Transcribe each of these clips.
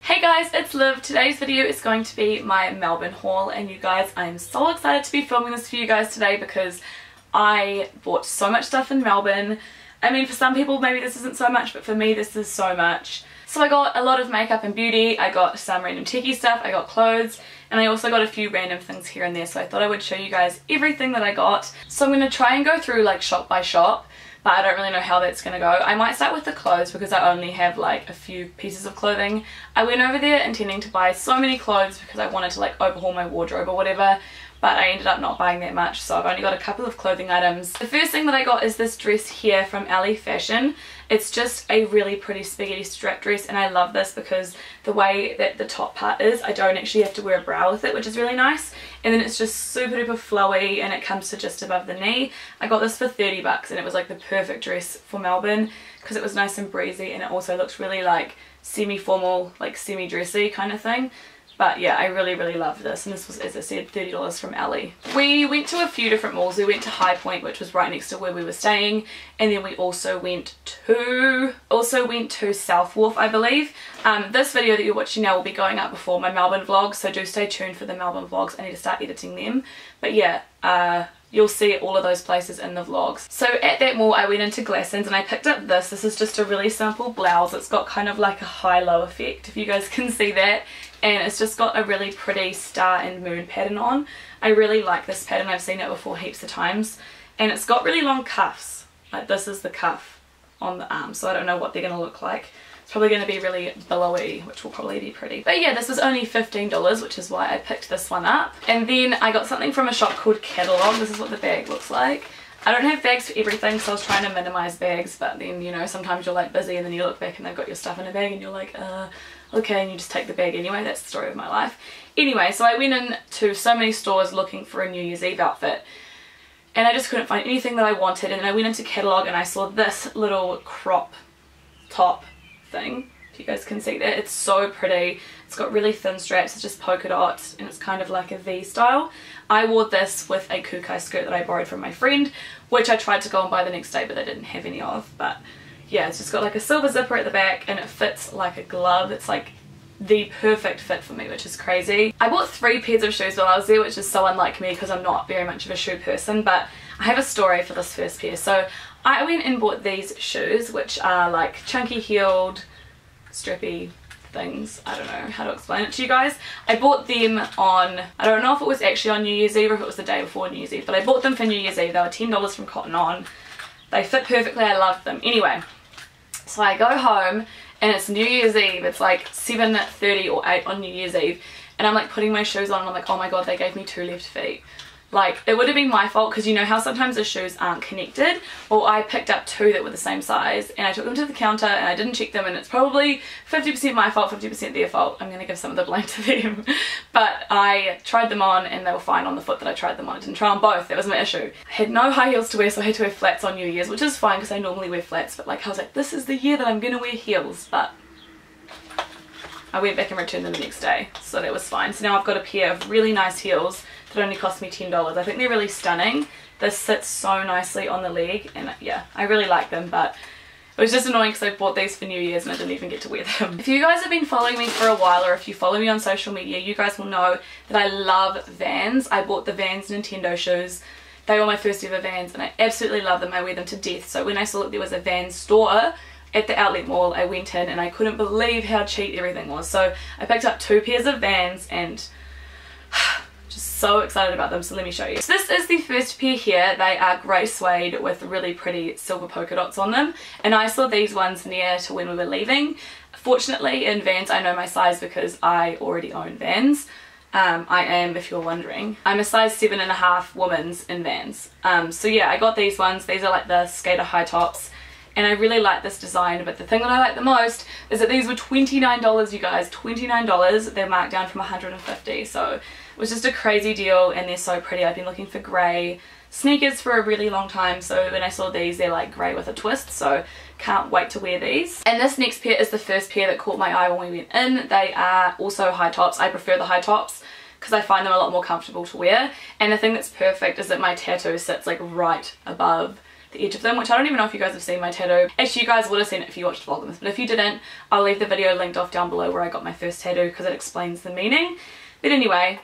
Hey guys, it's Liv. Today's video is going to be my Melbourne haul, and you guys, I'm so excited to be filming this for you guys today because I bought so much stuff in Melbourne. I mean, for some people maybe this isn't so much, but for me this is so much. So I got a lot of makeup and beauty, I got some random techie stuff, I got clothes, and I also got a few random things here and there, so I thought I would show you guys everything that I got. So I'm going to try and go through like shop by shop, but I don't really know how that's going to go. I might start with the clothes because I only have like a few pieces of clothing. I went over there intending to buy so many clothes because I wanted to like overhaul my wardrobe or whatever, but I ended up not buying that much, so I've only got a couple of clothing items. The first thing that I got is this dress here from Ali Fashion. It's just a really pretty spaghetti strap dress, and I love this because the way that the top part is, I don't actually have to wear a bra with it, which is really nice. And then it's just super duper flowy and it comes to just above the knee. I got this for 30 bucks and it was like the perfect dress for Melbourne because it was nice and breezy, and it also looks really like semi-formal, like semi-dressy kind of thing. But yeah, I really love this, and this was, as I said, $30 from Ali. We went to a few different malls. We went to High Point, which was right next to where we were staying, and then we also went to South Wharf, I believe. This video that you're watching now will be going up before my Melbourne vlogs, so do stay tuned for the Melbourne vlogs. I need to start editing them. But yeah, you'll see all of those places in the vlogs. So at that mall I went into Glassons and I picked up this. This is just a really simple blouse. It's got kind of like a high-low effect, if you guys can see that. And it's just got a really pretty star and moon pattern on. I really like this pattern. I've seen it before heaps of times. And it's got really long cuffs. Like this is the cuff on the arm, so I don't know what they're going to look like. It's probably going to be really billowy, which will probably be pretty. But yeah, this was only $15, which is why I picked this one up. And then I got something from a shop called Catalog. This is what the bag looks like. I don't have bags for everything, so I was trying to minimize bags, but then, you know, sometimes you're like busy and then you look back and they've got your stuff in a bag and you're like, okay, and you just take the bag anyway. That's the story of my life. Anyway, so I went into so many stores looking for a New Year's Eve outfit, and I just couldn't find anything that I wanted, and I went into Catalog and I saw this little crop top thing. If you guys can see that, it's so pretty. It's got really thin straps, it's just polka dots, and it's kind of like a V style. I wore this with a kukai skirt that I borrowed from my friend, which I tried to go and buy the next day, but they didn't have any of. But yeah, it's just got like a silver zipper at the back and it fits like a glove. It's like the perfect fit for me, which is crazy. I bought 3 pairs of shoes while I was there, which is so unlike me because I'm not very much of a shoe person, but I have a story for this first pair. So I went and bought these shoes, which are like chunky heeled, strappy things. I don't know how to explain it to you guys. I bought them on, I don't know if it was actually on New Year's Eve or if it was the day before New Year's Eve, but I bought them for New Year's Eve. They were $10 from Cotton On. They fit perfectly, I loved them. Anyway, so I go home and it's New Year's Eve. It's like 7:30 or 8 on New Year's Eve, and I'm like putting my shoes on and I'm like, oh my god, they gave me 2 left feet. Like, it would have been my fault because you know how sometimes the shoes aren't connected? Well, I picked up 2 that were the same size and I took them to the counter and I didn't check them, and it's probably 50% my fault, 50% their fault. I'm going to give some of the blame to them. But I tried them on and they were fine on the foot that I tried them on. I didn't try on both. That was my issue. I had no high heels to wear, so I had to wear flats on New Year's, which is fine because I normally wear flats, but like I was like, this is the year that I'm going to wear heels. But I went back and returned them the next day, so that was fine. So now I've got a pair of really nice heels that only cost me $10. I think they're really stunning. This sits so nicely on the leg, and yeah, I really like them, but it was just annoying because I bought these for New Year's and I didn't even get to wear them. If you guys have been following me for a while, or if you follow me on social media, you guys will know that I love Vans. I bought the Vans Nintendo shoes. They were my first ever Vans and I absolutely love them. I wear them to death. So when I saw that there was a Vans store at the outlet mall, I went in and I couldn't believe how cheap everything was. So I picked up 2 pairs of Vans and just so excited about them, so let me show you. So this is the first pair here. They are grey suede with really pretty silver polka dots on them, and I saw these ones near to when we were leaving. Fortunately in Vans I know my size because I already own Vans. I am, if you're wondering, I'm a size 7.5 woman's in Vans. So yeah, I got these ones. These are like the skater high tops, and I really like this design, but the thing that I like the most is that these were $29, you guys. $29. They're marked down from $150, so it was just a crazy deal, and they're so pretty. I've been looking for grey sneakers for a really long time, so when I saw these, they're like grey with a twist, so can't wait to wear these. And this next pair is the first pair that caught my eye when we went in. They are also high tops. I prefer the high tops because I find them a lot more comfortable to wear, and the thing that's perfect is that my tattoo sits like right above the edge of them, which I don't even know if you guys have seen my tattoo. Actually, you guys would have seen it if you watched Vlogmas, but if you didn't, I'll leave the video linked off down below where I got my first tattoo because it explains the meaning. But anyway,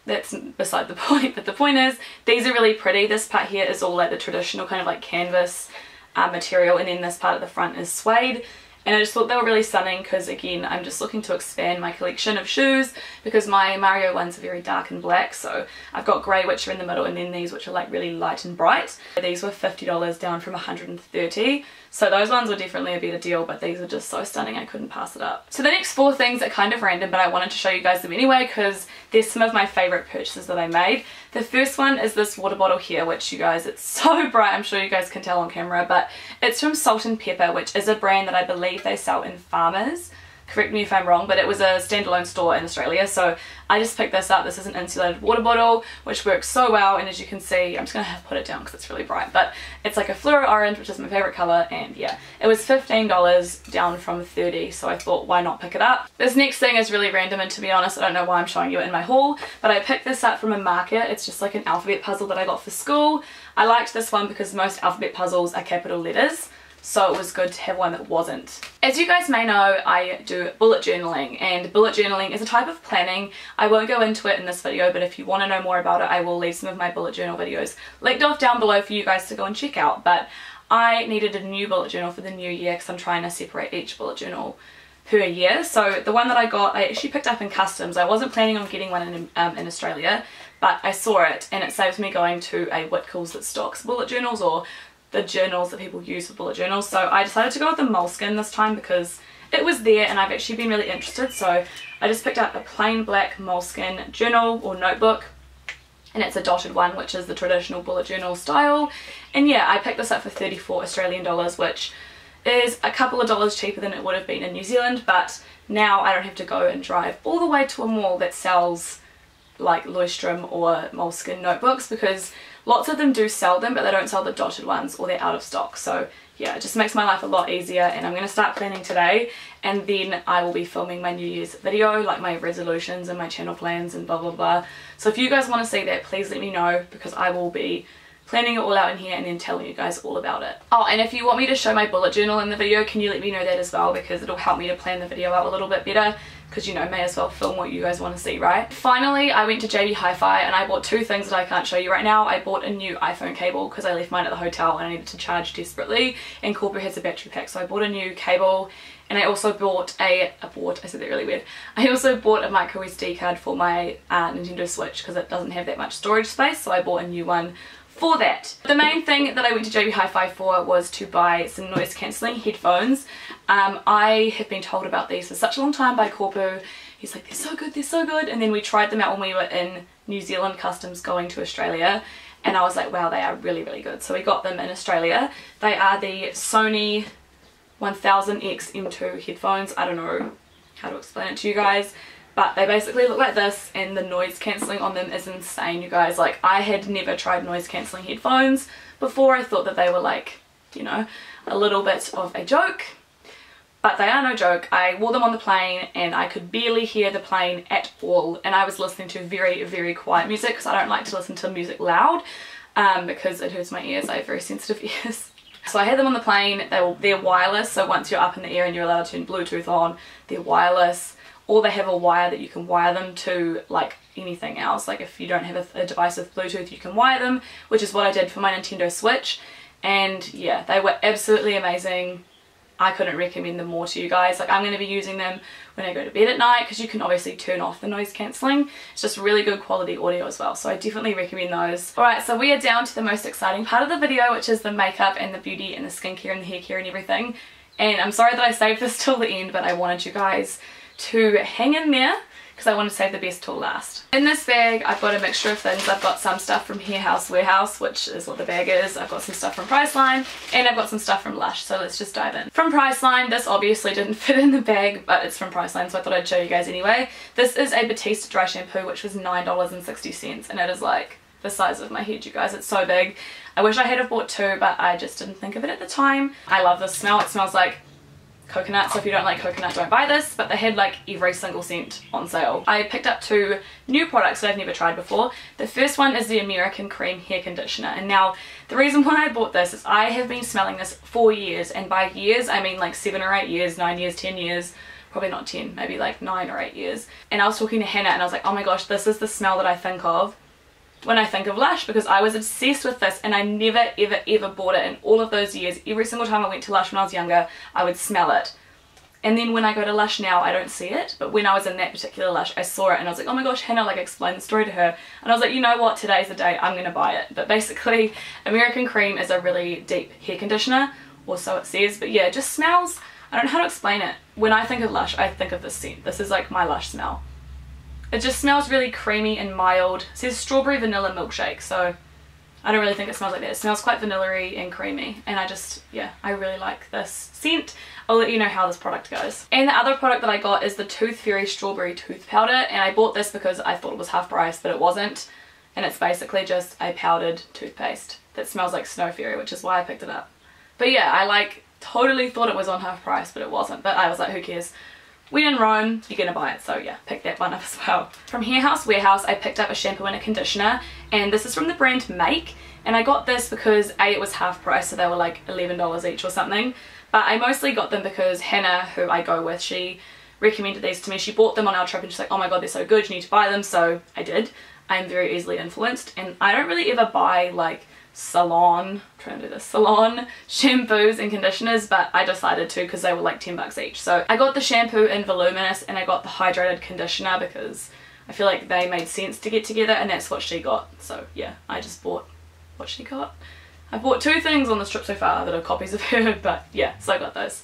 that's beside the point. But the point is, these are really pretty. This part here is all like the traditional kind of like canvas material, and then this part at the front is suede. And I just thought they were really stunning because, again, I'm just looking to expand my collection of shoes because my Mario ones are very dark and black. So I've got grey, which are in the middle, and then these which are like really light and bright. These were $50 down from $130. So those ones were definitely a better deal, but these are just so stunning I couldn't pass it up. So the next 4 things are kind of random, but I wanted to show you guys them anyway because they're some of my favourite purchases that I made. The first one is this water bottle here, which you guys, it's so bright, I'm sure you guys can tell on camera, but it's from Salt and Pepper, which is a brand that I believe they sell in Farmers. Correct me if I'm wrong, but it was a standalone store in Australia, so I just picked this up. This is an insulated water bottle, which works so well, and as you can see, I'm just going to have to put it down because it's really bright, but it's like a fluoro orange, which is my favourite colour, and yeah, it was $15 down from $30, so I thought, why not pick it up? This next thing is really random, and to be honest, I don't know why I'm showing you it in my haul, but I picked this up from a market. It's just like an alphabet puzzle that I got for school. I liked this one because most alphabet puzzles are capital letters, so it was good to have one that wasn't. As you guys may know, I do bullet journaling, and bullet journaling is a type of planning. I won't go into it in this video, but if you want to know more about it, I will leave some of my bullet journal videos linked off down below for you guys to go and check out. But I needed a new bullet journal for the new year because I'm trying to separate each bullet journal per year. So the one that I got, I actually picked up in customs. I wasn't planning on getting one in Australia, but I saw it and it saves me going to a Whitcoulls that stocks bullet journals, or the journals that people use for bullet journals. So I decided to go with the moleskin this time because it was there and I've actually been really interested. So I just picked up a plain black moleskin journal or notebook, and it's a dotted one, which is the traditional bullet journal style. And yeah, I picked this up for 34 Australian dollars, which is a couple of dollars cheaper than it would have been in New Zealand, but now I don't have to go and drive all the way to a mall that sells like Leuchtturm or moleskin notebooks, because lots of them do sell them, but they don't sell the dotted ones, or they're out of stock. So yeah, it just makes my life a lot easier, and I'm going to start planning today, and then I will be filming my New Year's video, like my resolutions and my channel plans and blah blah blah. So if you guys want to see that, please let me know, because I will be planning it all out in here and then telling you guys all about it. Oh, and if you want me to show my bullet journal in the video, can you let me know that as well, because it'll help me to plan the video out a little bit better, because you know, may as well film what you guys want to see, right? Finally, I went to JB Hi-Fi and I bought 2 things that I can't show you right now. I bought a new iPhone cable because I left mine at the hotel and I needed to charge desperately, and corporate has a battery pack, so I bought a new cable. And I also bought I said that really weird. I also bought a micro SD card for my Nintendo Switch because it doesn't have that much storage space, so I bought a new one for that. The main thing that I went to JB Hi-Fi for was to buy some noise cancelling headphones. I have been told about these for such a long time by Corpu. He's like, they're so good, they're so good. And then we tried them out when we were in New Zealand customs going to Australia, and I was like, wow, they are really, really good. So we got them in Australia. They are the Sony 1000X M2 headphones. I don't know how to explain it to you guys, but they basically look like this, and the noise cancelling on them is insane, you guys. Like, I had never tried noise cancelling headphones before. I thought that they were like, you know, a little bit of a joke, but they are no joke. I wore them on the plane and I could barely hear the plane at all, and I was listening to very, very quiet music because I don't like to listen to music loud because it hurts my ears. I have very sensitive ears. So I had them on the plane. They're wireless, so once you're up in the air and you're allowed to turn Bluetooth on, they're wireless. Or they have a wire that you can wire them to, like anything else. Like if you don't have a device with Bluetooth, you can wire them, which is what I did for my Nintendo Switch. And yeah, they were absolutely amazing. I couldn't recommend them more to you guys. Like, I'm going to be using them when I go to bed at night, because you can obviously turn off the noise cancelling. It's just really good quality audio as well, so I definitely recommend those. Alright, so we are down to the most exciting part of the video, which is the makeup and the beauty and the skincare and the hair care and everything. And I'm sorry that I saved this till the end, but I wanted you guys to hang in there because I want to save the best till last. In this bag I've got a mixture of things. I've got some stuff from Hair House Warehouse, which is what the bag is. I've got some stuff from Priceline, and I've got some stuff from Lush, so let's just dive in. From Priceline, this obviously didn't fit in the bag, but it's from Priceline, so I thought I'd show you guys anyway. This is a Batiste dry shampoo, which was $9.60, and it is like the size of my head, you guys. It's so big. I wish I had have bought 2, but I just didn't think of it at the time. I love this smell. It smells like coconut, so if you don't like coconut, don't buy this, but they had like every single scent on sale. I picked up 2 new products that I've never tried before. The first one is the American Cream Hair Conditioner, and now the reason why I bought this is I have been smelling this for years, and by years I mean like 7 or 8 years, 9 years, 10 years, probably not 10, maybe like 9 or 8 years. And I was talking to Hannah and I was like, oh my gosh, this is the smell that I think of when I think of Lush, because I was obsessed with this and I never ever bought it in all of those years. Every single time I went to Lush when I was younger, I would smell it. And then when I go to Lush now, I don't see it, but when I was in that particular Lush, I saw it and I was like, oh my gosh, Hannah, like explain the story to her. And I was like, you know what, today's the day, I'm gonna buy it. But basically, American Cream is a really deep hair conditioner, or so it says, but yeah, it just smells, I don't know how to explain it. When I think of Lush, I think of this scent. This is like my Lush smell. It just smells really creamy and mild. It says strawberry vanilla milkshake, so I don't really think it smells like that. It smells quite vanilla-y and creamy, and I really like this scent. I'll let you know how this product goes. And the other product that I got is the Tooth Fairy Strawberry Tooth Powder, and I bought this because I thought it was half price, but it wasn't. And it's basically just a powdered toothpaste that smells like Snow Fairy, which is why I picked it up. But yeah, I like totally thought it was on half price, but it wasn't. But I was like, who cares? When in Rome, you're gonna buy it, so yeah, pick that one up as well. From Hair House Warehouse, I picked up a shampoo and a conditioner, and this is from the brand Make, and I got this because A, it was half price, so they were like $11 each or something, but I mostly got them because Hannah, who I go with, she recommended these to me. She bought them on our trip and she's like, oh my god, they're so good, you need to buy them, so I did. I'm very easily influenced, and I don't really ever buy like salon shampoos and conditioners, but I decided to because they were like 10 bucks each. So I got the shampoo in Voluminous and I got the hydrated conditioner because I feel like they made sense to get together, and that's what she got. So yeah, I just bought what she got. I bought 2 things on this trip so far that are copies of her, but yeah, so I got those.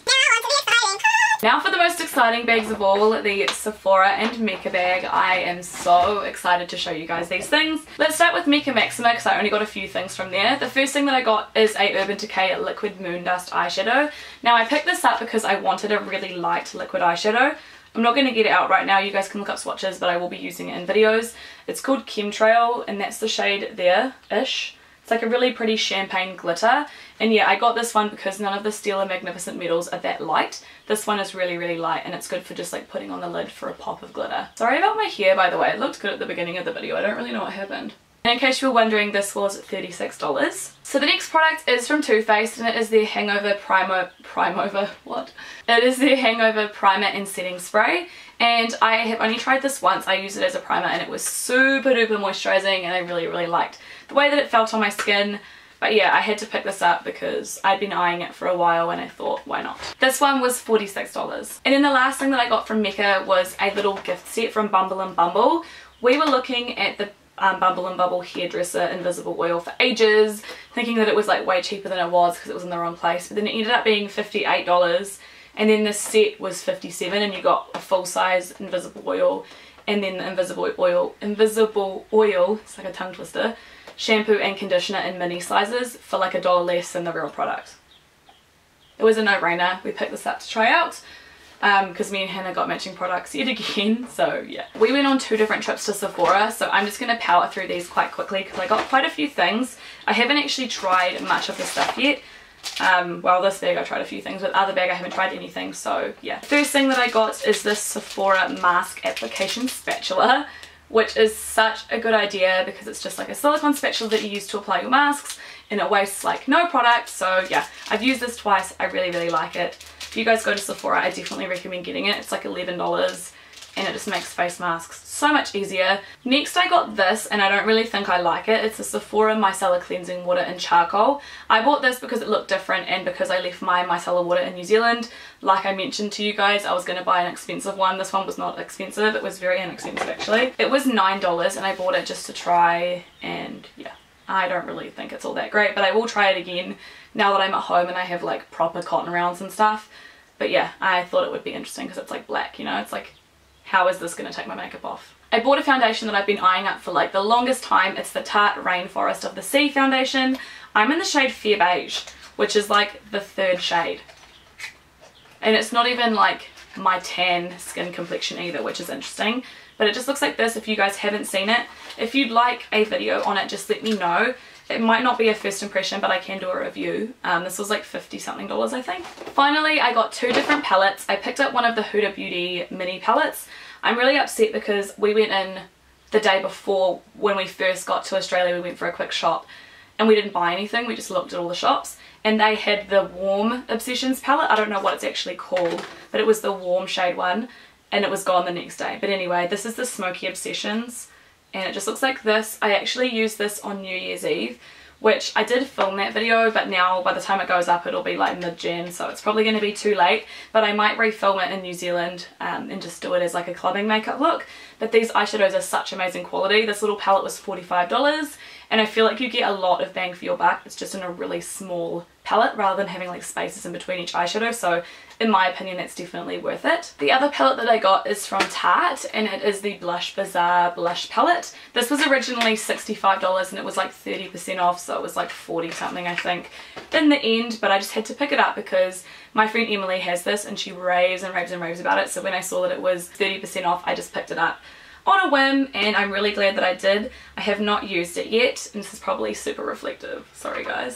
Now for the most exciting bags of all, the Sephora and Mecca bag. I am so excited to show you guys these things. Let's start with Mecca Maxima because I only got a few things from there. The first thing that I got is a Urban Decay Liquid Moon Dust eyeshadow. Now I picked this up because I wanted a really light liquid eyeshadow. I'm not going to get it out right now, you guys can look up swatches, but I will be using it in videos. It's called Chemtrail and that's the shade there-ish. It's like a really pretty champagne glitter, and yeah, I got this one because none of the Stila Magnificent medals are that light. This one is really light, and it's good for just like putting on the lid for a pop of glitter. Sorry about my hair, by the way, it looked good at the beginning of the video, I don't really know what happened. And in case you were wondering, this was $36. So the next product is from Too Faced, and it is their Hangover It is their Hangover Primer and Setting Spray, and I have only tried this once. I used it as a primer and it was super duper moisturizing, and I really liked the way that it felt on my skin. But yeah, I had to pick this up because I'd been eyeing it for a while and I thought, why not? This one was $46. And then the last thing that I got from Mecca was a little gift set from Bumble and Bumble. We were looking at the Bumble and Bumble hairdresser invisible oil for ages, thinking that it was like way cheaper than it was because it was in the wrong place, but then it ended up being $58, and then this set was $57, and you got a full size invisible oil, and then the invisible oil, it's like a tongue twister, shampoo and conditioner in mini sizes for like $1 less than the real product. It was a no-brainer. We picked this up to try out because me and Hannah got matching products yet again, so yeah. We went on 2 different trips to Sephora, so I'm just going to power through these quite quickly because I got quite a few things. I haven't actually tried much of the stuff yet. Well, this bag I tried a few things, but the other bag I haven't tried anything, so yeah. First thing that I got is this Sephora Mask Application Spatula, which is such a good idea because it's just like a silicone spatula that you use to apply your masks, and it wastes like no product. So yeah, I've used this twice. I really like it. If you guys go to Sephora, I definitely recommend getting it. It's like $11 and it just makes face masks so much easier. Next I got this, and I don't really think I like it. It's a Sephora Micellar Cleansing Water in Charcoal. I bought this because it looked different and because I left my micellar water in New Zealand. Like I mentioned to you guys, I was going to buy an expensive one. This one was not expensive, it was very inexpensive actually. It was $9 and I bought it just to try, and yeah, I don't really think it's all that great, but I will try it again now that I'm at home and I have like proper cotton rounds and stuff. But yeah, I thought it would be interesting because it's like black, you know, it's like, how is this going to take my makeup off? I bought a foundation that I've been eyeing up for like the longest time. It's the Tarte Rainforest of the Sea foundation. I'm in the shade Fair Beige, which is like the 3rd shade. And it's not even like my tan skin complexion either, which is interesting. But it just looks like this if you guys haven't seen it. If you'd like a video on it, just let me know. It might not be a first impression, but I can do a review. This was like $50 something, I think. Finally, I got 2 different palettes. I picked up one of the Huda Beauty mini palettes. I'm really upset because we went in the day before when we first got to Australia. We went for a quick shop and we didn't buy anything. We just looked at all the shops and they had the Warm Obsessions palette. I don't know what it's actually called, but it was the warm shade one and it was gone the next day. But anyway, this is the Smoky Obsessions and it just looks like this. I actually used this on New Year's Eve, which I did film that video, but now by the time it goes up it'll be like mid-Jan, so it's probably going to be too late, but I might refilm it in New Zealand and just do it as like a clubbing makeup look. But these eyeshadows are such amazing quality. This little palette was $45 and I feel like you get a lot of bang for your buck. It's just in a really small palette rather than having like spaces in between each eyeshadow, so in my opinion that's definitely worth it. The other palette that I got is from Tarte and it is the Blush Bazaar blush palette. This was originally $65 and it was like 30% off, so it was like 40 something I think in the end, but I just had to pick it up because my friend Emily has this and she raves and raves and raves about it, so when I saw that it was 30% off I just picked it up on a whim and I'm really glad that I did. I have not used it yet and this is probably super reflective, sorry guys.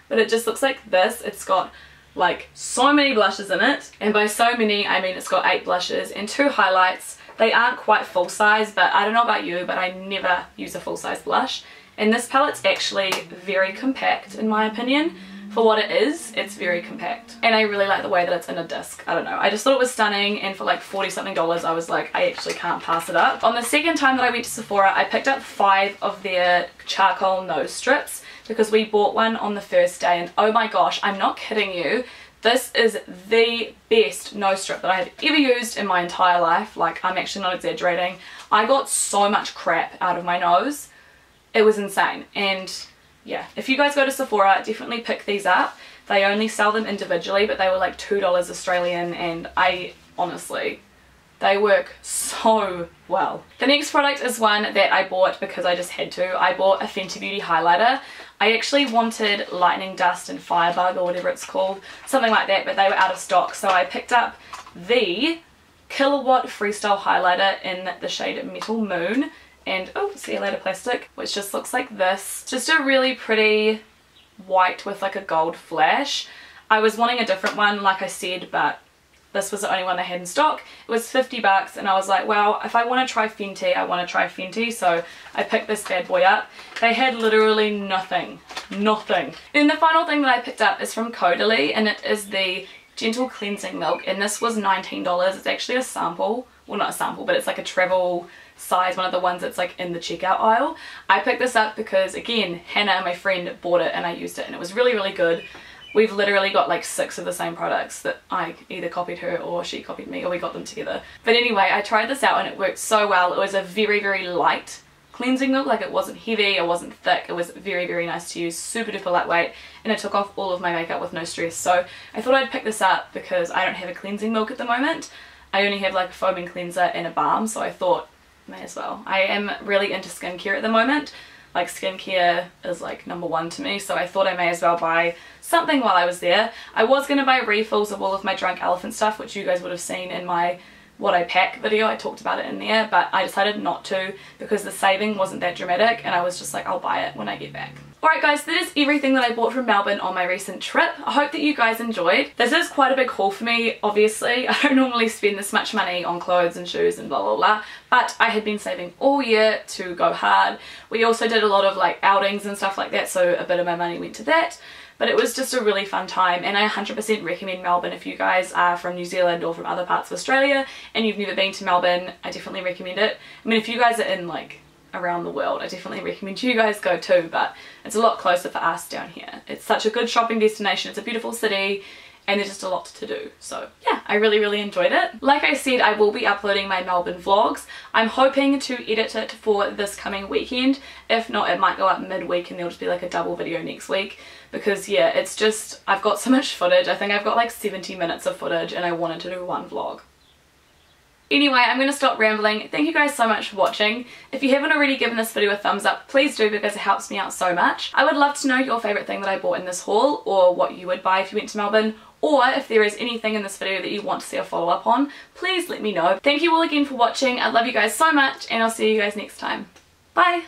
But it just looks like this. It's got like so many blushes in it, and by so many I mean it's got 8 blushes and 2 highlights. They aren't quite full size, but I don't know about you, but I never use a full size blush, and this palette's actually very compact in my opinion. For what it is, it's very compact and I really like the way that it's in a disc. I don't know, I just thought it was stunning, and for like $40 something I was like, I actually can't pass it up. On the second time that I went to Sephora I picked up 5 of their charcoal nose strips because we bought one on the first day and oh my gosh, I'm not kidding you, this is the best nose strip that I have ever used in my entire life. Like, I'm actually not exaggerating. I got so much crap out of my nose, it was insane. And yeah, if you guys go to Sephora, definitely pick these up. They only sell them individually, but they were like $2 Australian and honestly, they work so well. The next product is one that I bought because I just had to. I bought a Fenty Beauty highlighter. I actually wanted Lightning Dust and Firebug or whatever it's called, something like that, but they were out of stock, so I picked up the Kilowatt Freestyle highlighter in the shade Metal Moon. And oh, see you later plastic, which just looks like this. Just a really pretty white with like a gold flash. I was wanting a different one like I said, but this was the only one they had in stock. It was $50 and I was like, well, if I want to try Fenty, I want to try Fenty, so I picked this bad boy up. They had literally nothing. And the final thing that I picked up is from Caudalie and it is the Gentle Cleansing Milk, and this was $19. It's actually a sample, well not a sample, but it's like a travel size, one of the ones that's like in the checkout aisle. I picked this up because again, Hannah, my friend, bought it and I used it and it was really, really good. We've literally got like 6 of the same products that I either copied her or she copied me, or we got them together. But anyway, I tried this out and it worked so well. It was a very, very light cleansing milk, like it wasn't heavy, it wasn't thick, it was very, very nice to use, super duper lightweight, and it took off all of my makeup with no stress. So I thought I'd pick this up because I don't have a cleansing milk at the moment. I only have like a foaming cleanser and a balm, so I thought may as well. I am really into skincare at the moment. Like, skincare is like #1 to me, so I thought I may as well buy something while I was there. I was going to buy refills of all of my Drunk Elephant stuff, which you guys would have seen in my what I pack video. I talked about it in there, but I decided not to because the saving wasn't that dramatic and I was just like, I'll buy it when I get back. Alright guys, that is everything that I bought from Melbourne on my recent trip. I hope that you guys enjoyed. This is quite a big haul for me, obviously. I don't normally spend this much money on clothes and shoes and blah blah blah, but I had been saving all year to go hard. We also did a lot of like outings and stuff like that, so a bit of my money went to that. But it was just a really fun time, and I 100% recommend Melbourne if you guys are from New Zealand or from other parts of Australia and you've never been to Melbourne. I definitely recommend it. I mean, if you guys are in like around the world, I definitely recommend you guys go too, but it's a lot closer for us down here. It's such a good shopping destination, it's a beautiful city, and there's just a lot to do. So yeah, I really, really enjoyed it. Like I said, I will be uploading my Melbourne vlogs. I'm hoping to edit it for this coming weekend. If not, it might go up midweek and there'll just be like a double video next week, because yeah, it's just, I've got so much footage. I think I've got like 70 minutes of footage and I wanted to do one vlog. Anyway, I'm going to stop rambling. Thank you guys so much for watching. If you haven't already given this video a thumbs up, please do, because it helps me out so much. I would love to know your favourite thing that I bought in this haul, or what you would buy if you went to Melbourne, or if there is anything in this video that you want to see a follow up on, please let me know. Thank you all again for watching. I love you guys so much, and I'll see you guys next time. Bye!